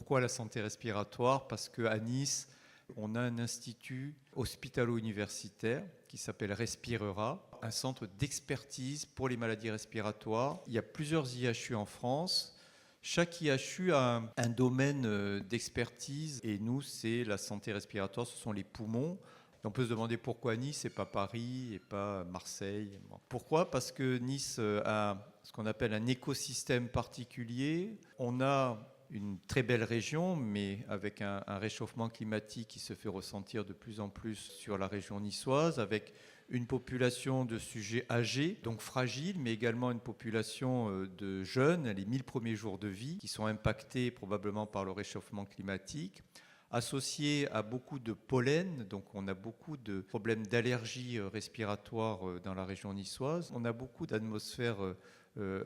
Pourquoi la santé respiratoire? Parce qu'à Nice, on a un institut hospitalo-universitaire qui s'appelle Respirera, un centre d'expertise pour les maladies respiratoires. Il y a plusieurs IHU en France. Chaque IHU a un domaine d'expertise et nous, c'est la santé respiratoire, ce sont les poumons. Et on peut se demander pourquoi Nice et pas Paris et pas Marseille. Bon. Pourquoi? Parce que Nice a ce qu'on appelle un écosystème particulier. On a une très belle région, mais avec un réchauffement climatique qui se fait ressentir de plus en plus sur la région niçoise, avec une population de sujets âgés, donc fragiles, mais également une population de jeunes, les 1000 premiers jours de vie, qui sont impactés probablement par le réchauffement climatique, associés à beaucoup de pollen, donc on a beaucoup de problèmes d'allergie respiratoire dans la région niçoise. On a beaucoup d'atmosphères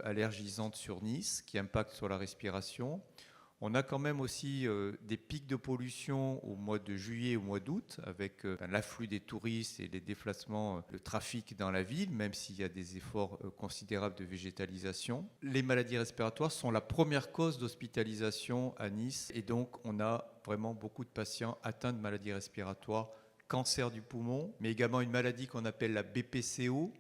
allergisantes sur Nice qui impactent sur la respiration. On a quand même aussi des pics de pollution au mois de juillet, au mois d'août, avec l'afflux des touristes et les déplacements, le trafic dans la ville, même s'il y a des efforts considérables de végétalisation. Les maladies respiratoires sont la première cause d'hospitalisation à Nice, et donc on a vraiment beaucoup de patients atteints de maladies respiratoires, cancer du poumon, mais également une maladie qu'on appelle la BPCO,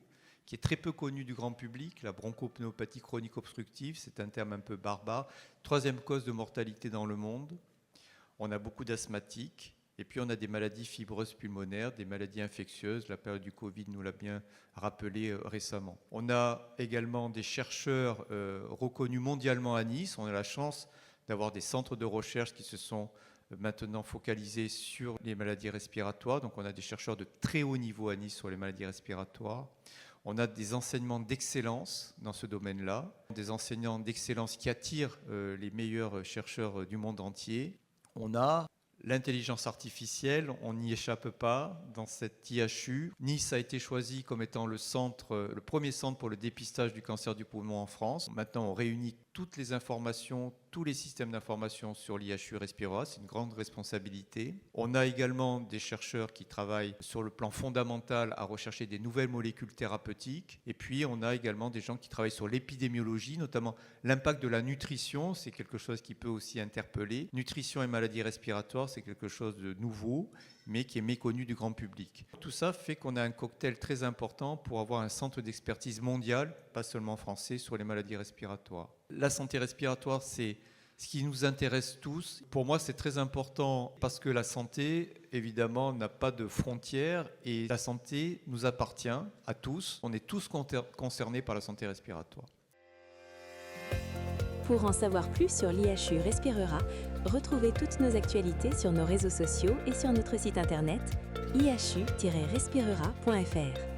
qui est très peu connue du grand public, la bronchopnéopathie chronique obstructive, c'est un terme un peu barbare. Troisième cause de mortalité dans le monde. On a beaucoup d'asthmatiques, et puis on a des maladies fibreuses pulmonaires, des maladies infectieuses. La période du Covid nous l'a bien rappelé récemment. On a également des chercheurs reconnus mondialement à Nice. On a la chance d'avoir des centres de recherche qui se sont maintenant focalisés sur les maladies respiratoires. Donc on a des chercheurs de très haut niveau à Nice sur les maladies respiratoires. On a des enseignements d'excellence dans ce domaine-là, des enseignants d'excellence qui attirent les meilleurs chercheurs du monde entier. On a l'intelligence artificielle, on n'y échappe pas dans cette IHU. Nice a été choisi comme étant le premier centre pour le dépistage du cancer du poumon en France. Maintenant, on réunit toutes les informations, tous les systèmes d'information sur l'IHU Respirera, c'est une grande responsabilité. On a également des chercheurs qui travaillent sur le plan fondamental à rechercher des nouvelles molécules thérapeutiques. Et puis, on a également des gens qui travaillent sur l'épidémiologie, notamment l'impact de la nutrition, c'est quelque chose qui peut aussi interpeller. Nutrition et maladies respiratoires, c'est quelque chose de nouveau, mais qui est méconnu du grand public. Tout ça fait qu'on a un cocktail très important pour avoir un centre d'expertise mondial, pas seulement français, sur les maladies respiratoires. La santé respiratoire, c'est ce qui nous intéresse tous. Pour moi, c'est très important parce que la santé, évidemment, n'a pas de frontières et la santé nous appartient à tous. On est tous concernés par la santé respiratoire. Pour en savoir plus sur l'IHU Respirera, retrouvez toutes nos actualités sur nos réseaux sociaux et sur notre site internet ihu-respirera.fr.